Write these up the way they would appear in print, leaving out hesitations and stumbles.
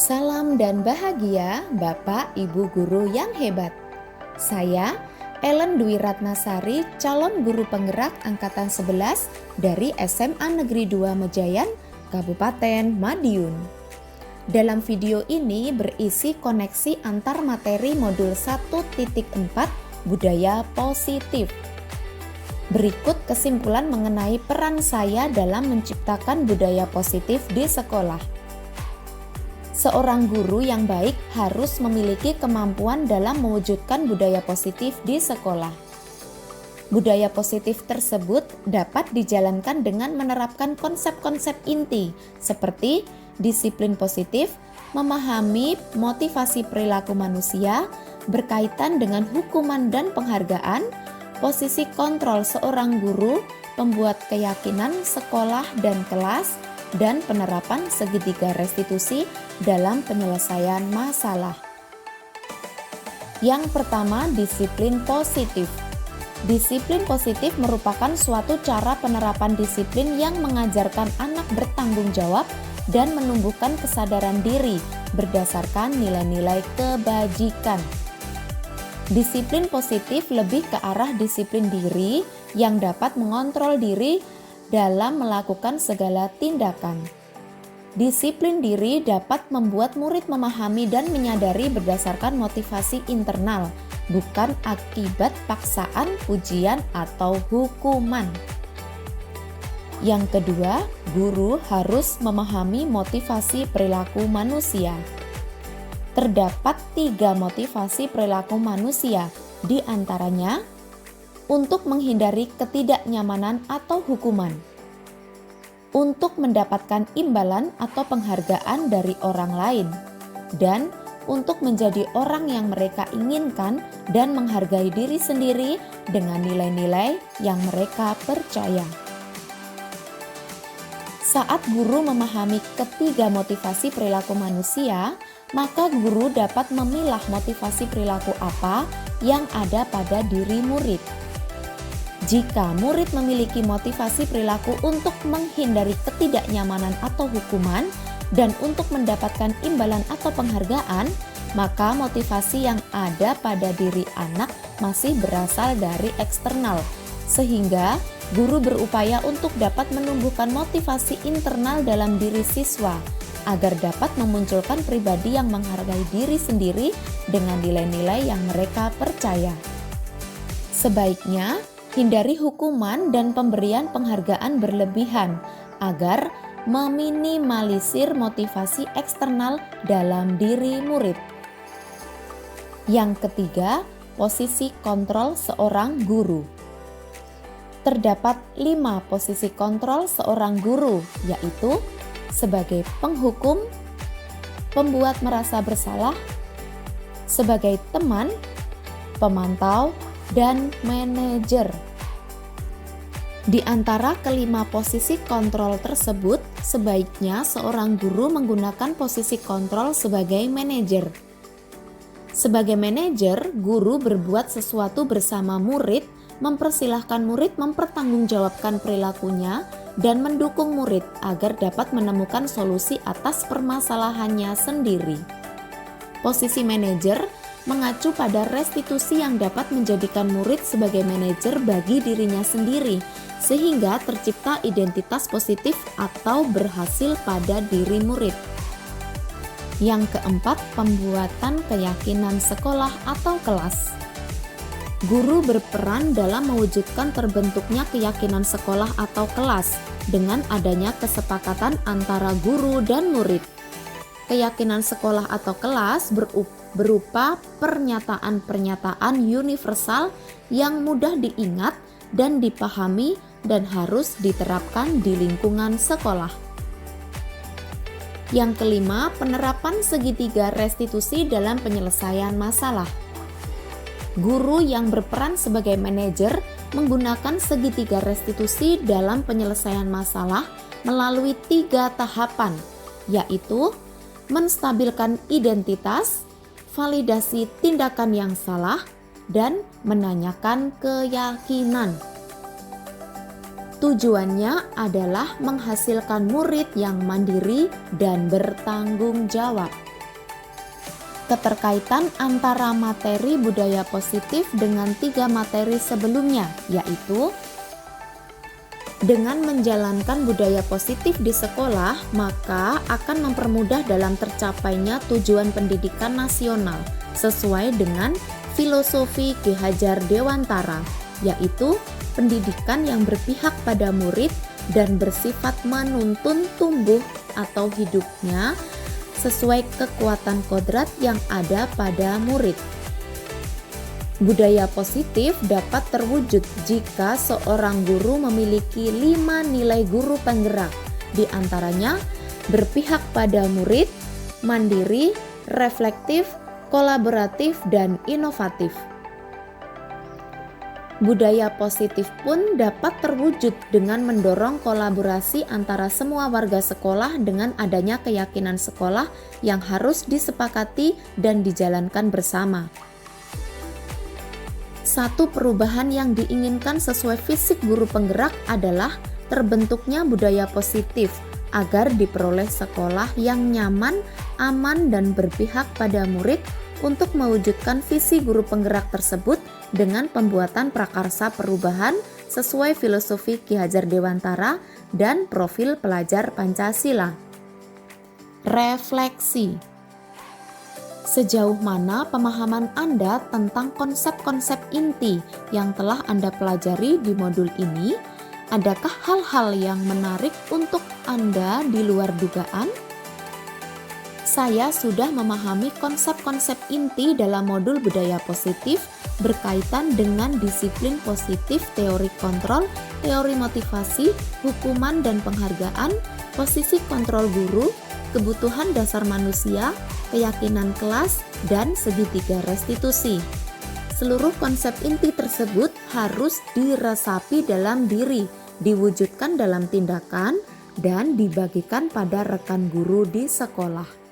Salam dan bahagia Bapak Ibu Guru yang hebat. Saya Ellen Dwi Ratnasari, calon guru penggerak Angkatan 11 dari SMA Negeri 2 Mejayan, Kabupaten Madiun. Dalam video ini berisi koneksi antar materi modul 1.4 Budaya Positif. Berikut kesimpulan mengenai peran saya dalam menciptakan budaya positif di sekolah. Seorang guru yang baik harus memiliki kemampuan dalam mewujudkan budaya positif di sekolah. Budaya positif tersebut dapat dijalankan dengan menerapkan konsep-konsep inti seperti disiplin positif, memahami motivasi perilaku manusia, berkaitan dengan hukuman dan penghargaan, posisi kontrol seorang guru, pembuat keyakinan sekolah dan kelas, dan penerapan segitiga restitusi dalam penyelesaian masalah. Yang pertama, disiplin positif. Disiplin positif merupakan suatu cara penerapan disiplin yang mengajarkan anak bertanggung jawab dan menumbuhkan kesadaran diri berdasarkan nilai-nilai kebajikan. Disiplin positif lebih ke arah disiplin diri yang dapat mengontrol diri dalam melakukan segala tindakan. Disiplin diri dapat membuat murid memahami dan menyadari berdasarkan motivasi internal, bukan akibat paksaan, pujian, atau hukuman. Yang kedua, guru harus memahami motivasi perilaku manusia. Terdapat 3 motivasi perilaku manusia, di antaranya untuk menghindari ketidaknyamanan atau hukuman, untuk mendapatkan imbalan atau penghargaan dari orang lain, dan untuk menjadi orang yang mereka inginkan dan menghargai diri sendiri dengan nilai-nilai yang mereka percaya. Saat guru memahami ketiga motivasi perilaku manusia, maka guru dapat memilah motivasi perilaku apa yang ada pada diri murid. Jika murid memiliki motivasi perilaku untuk menghindari ketidaknyamanan atau hukuman dan untuk mendapatkan imbalan atau penghargaan, maka motivasi yang ada pada diri anak masih berasal dari eksternal, sehingga guru berupaya untuk dapat menumbuhkan motivasi internal dalam diri siswa agar dapat memunculkan pribadi yang menghargai diri sendiri dengan nilai-nilai yang mereka percaya. Sebaiknya hindari hukuman dan pemberian penghargaan berlebihan agar meminimalisir motivasi eksternal dalam diri murid. Yang ketiga, posisi kontrol seorang guru. Terdapat 5 posisi kontrol seorang guru, yaitu sebagai penghukum, pembuat merasa bersalah, sebagai teman, pemantau, dan manajer. Di antara kelima posisi kontrol tersebut, sebaiknya seorang guru menggunakan posisi kontrol sebagai manajer. Sebagai manajer, guru berbuat sesuatu bersama murid, mempersilahkan murid mempertanggungjawabkan perilakunya, dan mendukung murid agar dapat menemukan solusi atas permasalahannya sendiri. Posisi manajer mengacu pada restitusi yang dapat menjadikan murid sebagai manajer bagi dirinya sendiri, sehingga tercipta identitas positif atau berhasil pada diri murid. Yang keempat, pembuatan keyakinan sekolah atau kelas. Guru berperan dalam mewujudkan terbentuknya keyakinan sekolah atau kelas dengan adanya kesepakatan antara guru dan murid. Keyakinan sekolah atau kelas berupa pernyataan-pernyataan universal yang mudah diingat dan dipahami dan harus diterapkan di lingkungan sekolah. Yang kelima, penerapan segitiga restitusi dalam penyelesaian masalah. Guru yang berperan sebagai manajer menggunakan segitiga restitusi dalam penyelesaian masalah melalui 3 tahapan, yaitu menstabilkan identitas, validasi tindakan yang salah, dan menanyakan keyakinan. Tujuannya adalah menghasilkan murid yang mandiri dan bertanggung jawab. keterkaitan antara materi budaya positif dengan 3 materi sebelumnya, yaitu dengan menjalankan budaya positif di sekolah, maka akan mempermudah dalam tercapainya tujuan pendidikan nasional sesuai dengan filosofi Ki Hajar Dewantara, yaitu pendidikan yang berpihak pada murid dan bersifat menuntun tumbuh atau hidupnya sesuai kekuatan kodrat yang ada pada murid. Budaya positif dapat terwujud jika seorang guru memiliki 5 nilai guru penggerak, di antaranya berpihak pada murid, mandiri, reflektif, kolaboratif, dan inovatif. Budaya positif pun dapat terwujud dengan mendorong kolaborasi antara semua warga sekolah dengan adanya keyakinan sekolah yang harus disepakati dan dijalankan bersama. Satu perubahan yang diinginkan sesuai fisik guru penggerak adalah terbentuknya budaya positif agar diperoleh sekolah yang nyaman, aman, dan berpihak pada murid untuk mewujudkan visi guru penggerak tersebut dengan pembuatan prakarsa perubahan sesuai filosofi Ki Hajar Dewantara dan profil pelajar Pancasila. Refleksi. Sejauh mana pemahaman Anda tentang konsep-konsep inti yang telah Anda pelajari di modul ini? Adakah hal-hal yang menarik untuk Anda di luar dugaan? Saya sudah memahami konsep-konsep inti dalam modul budaya positif berkaitan dengan disiplin positif, teori kontrol, teori motivasi, hukuman dan penghargaan, posisi kontrol guru, kebutuhan dasar manusia, keyakinan kelas, dan segitiga restitusi. Seluruh konsep inti tersebut harus diresapi dalam diri, diwujudkan dalam tindakan, dan dibagikan pada rekan guru di sekolah.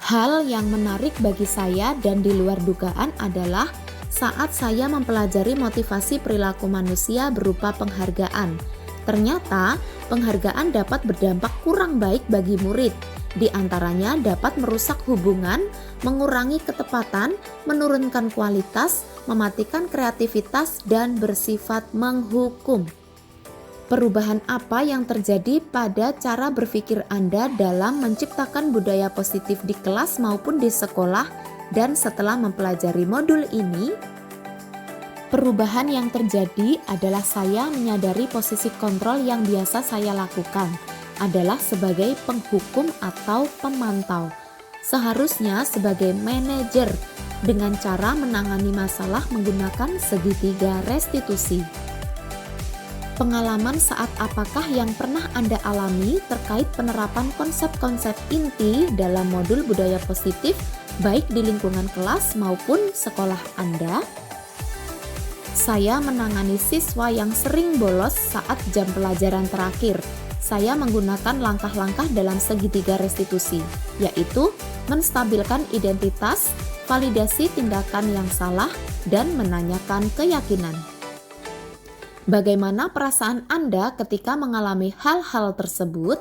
Hal yang menarik bagi saya dan di luar dugaan adalah saat saya mempelajari motivasi perilaku manusia berupa penghargaan. Ternyata penghargaan dapat berdampak kurang baik bagi murid. Di antaranya dapat merusak hubungan, mengurangi ketepatan, menurunkan kualitas, mematikan kreativitas, dan bersifat menghukum. Perubahan apa yang terjadi pada cara berpikir Anda dalam menciptakan budaya positif di kelas maupun di sekolah dan setelah mempelajari modul ini? Perubahan yang terjadi adalah saya menyadari posisi kontrol yang biasa saya lakukan adalah sebagai penghukum atau pemantau. Seharusnya sebagai manajer dengan cara menangani masalah menggunakan segitiga restitusi. Pengalaman saat apakah yang pernah Anda alami terkait penerapan konsep-konsep inti dalam modul budaya positif baik di lingkungan kelas maupun sekolah Anda? Saya menangani siswa yang sering bolos saat jam pelajaran terakhir. Saya menggunakan langkah-langkah dalam segitiga restitusi, yaitu menstabilkan identitas, validasi tindakan yang salah, dan menanyakan keyakinan. Bagaimana perasaan Anda ketika mengalami hal-hal tersebut?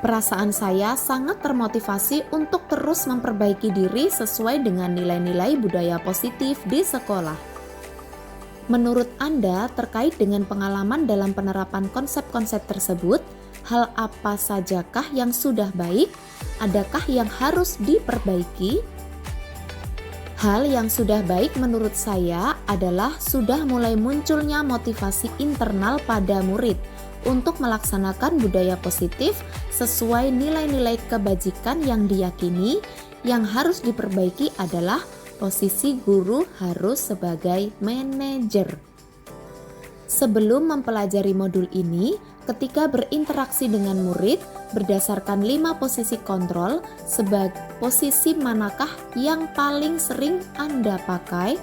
Perasaan saya sangat termotivasi untuk terus memperbaiki diri sesuai dengan nilai-nilai budaya positif di sekolah. Menurut Anda, terkait dengan pengalaman dalam penerapan konsep-konsep tersebut, hal apa sajakah yang sudah baik? Adakah yang harus diperbaiki? Hal yang sudah baik menurut saya adalah sudah mulai munculnya motivasi internal pada murid untuk melaksanakan budaya positif sesuai nilai-nilai kebajikan yang diyakini. Yang harus diperbaiki adalah posisi guru harus sebagai manajer. Sebelum mempelajari modul ini, ketika berinteraksi dengan murid, berdasarkan 5 posisi kontrol, sebagai posisi manakah yang paling sering Anda pakai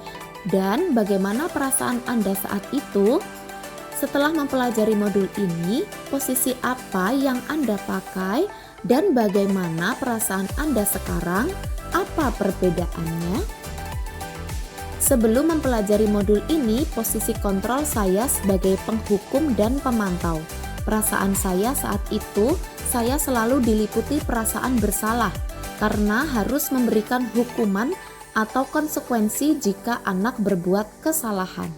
dan bagaimana perasaan Anda saat itu? Setelah mempelajari modul ini, posisi apa yang Anda pakai dan bagaimana perasaan Anda sekarang? Apa perbedaannya? Sebelum mempelajari modul ini, posisi kontrol saya sebagai penghukum dan pemantau. Perasaan saya saat itu, saya selalu diliputi perasaan bersalah karena harus memberikan hukuman atau konsekuensi jika anak berbuat kesalahan.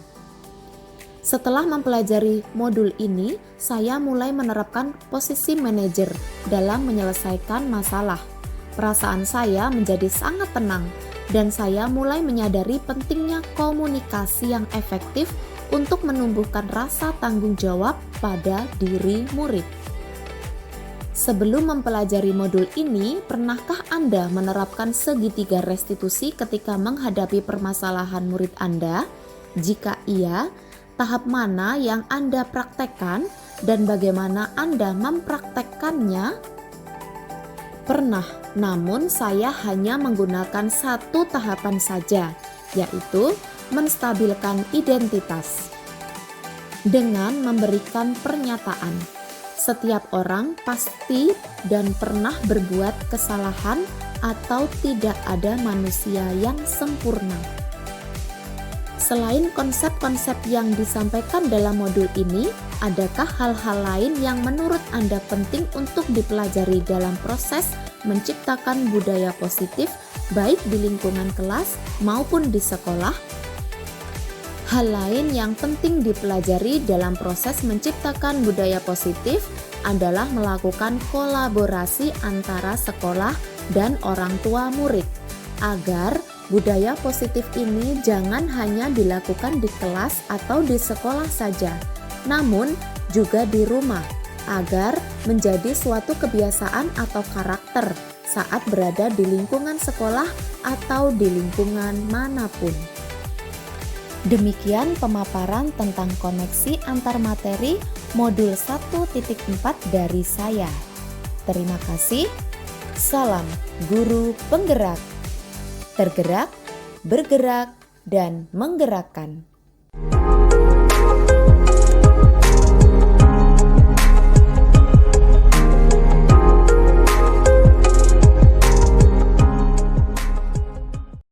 Setelah mempelajari modul ini, saya mulai menerapkan posisi manajer dalam menyelesaikan masalah. Perasaan saya menjadi sangat tenang dan saya mulai menyadari pentingnya komunikasi yang efektif untuk menumbuhkan rasa tanggung jawab pada diri murid. Sebelum mempelajari modul ini, pernahkah Anda menerapkan segitiga restitusi ketika menghadapi permasalahan murid Anda? Jika iya, tahap mana yang Anda praktekkan dan bagaimana Anda mempraktekkannya? Pernah, namun saya hanya menggunakan satu tahapan saja, yaitu menstabilkan identitas. Dengan memberikan pernyataan, setiap orang pasti dan pernah berbuat kesalahan atau tidak ada manusia yang sempurna. Selain konsep-konsep yang disampaikan dalam modul ini, adakah hal-hal lain yang menurut Anda penting untuk dipelajari dalam proses menciptakan budaya positif baik di lingkungan kelas maupun di sekolah? Hal lain yang penting dipelajari dalam proses menciptakan budaya positif adalah melakukan kolaborasi antara sekolah dan orang tua murid, agar budaya positif ini jangan hanya dilakukan di kelas atau di sekolah saja, namun juga di rumah, agar menjadi suatu kebiasaan atau karakter saat berada di lingkungan sekolah atau di lingkungan manapun. Demikian pemaparan tentang koneksi antar materi modul 1.4 dari saya. Terima kasih. Salam guru penggerak. Tergerak, bergerak, dan menggerakkan.